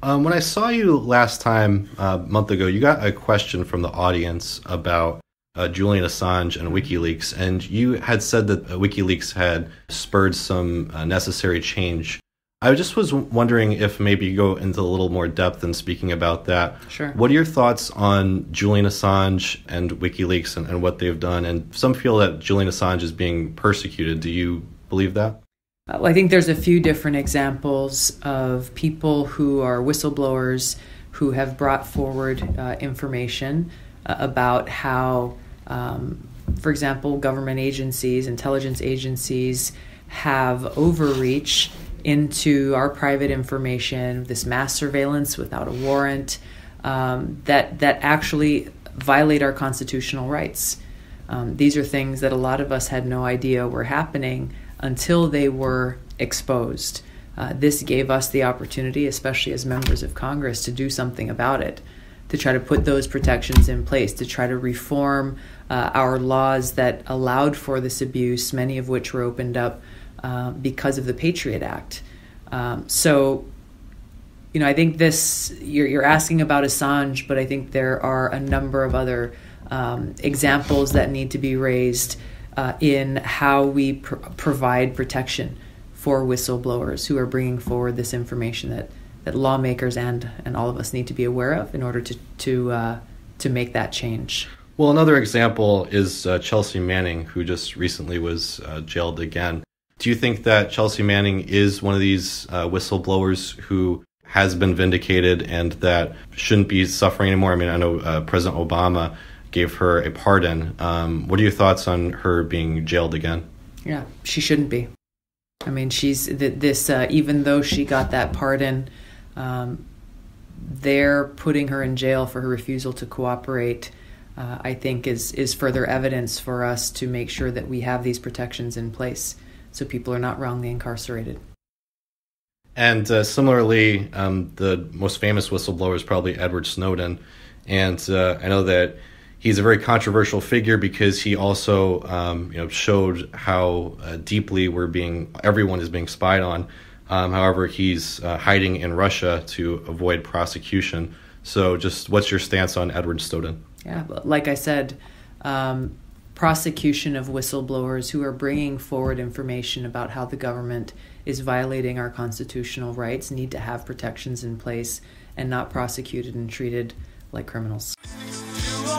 When I saw you last time, a month ago, you got a question from the audience about Julian Assange and WikiLeaks, and you had said that WikiLeaks had spurred some necessary change. I just was wondering if maybe you go into a little more depth in speaking about that. Sure. What are your thoughts on Julian Assange and WikiLeaks and what they've done? And some feel that Julian Assange is being persecuted. Do you believe that? Well, I think there's a few different examples of people who are whistleblowers who have brought forward information about how, for example, government agencies, intelligence agencies have overreach into our private information, this mass surveillance without a warrant, that actually violate our constitutional rights. These are things that a lot of us had no idea were happening until they were exposed. This gave us the opportunity, especially as members of Congress, to do something about it, to try to put those protections in place, to try to reform our laws that allowed for this abuse, many of which were opened up because of the Patriot Act. So, I think you're asking about Assange, but I think there are a number of other examples that need to be raised in how we provide protection for whistleblowers who are bringing forward this information that lawmakers and all of us need to be aware of in order to make that change. Well, another example is Chelsea Manning, who just recently was jailed again. Do you think that Chelsea Manning is one of these whistleblowers who has been vindicated and that shouldn't be suffering anymore? I mean, I know President Obama gave her a pardon. What are your thoughts on her being jailed again? Yeah, she shouldn't be. I mean, she's even though she got that pardon, they're putting her in jail for her refusal to cooperate. I think is further evidence for us to make sure that we have these protections in place so people are not wrongly incarcerated. And similarly, the most famous whistleblower is probably Edward Snowden. And I know that he's a very controversial figure because he also showed how deeply everyone is being spied on. However, he's hiding in Russia to avoid prosecution. So just what's your stance on Edward Snowden? Yeah, like I said, prosecution of whistleblowers who are bringing forward information about how the government is violating our constitutional rights need to have protections in place and not prosecuted and treated like criminals. You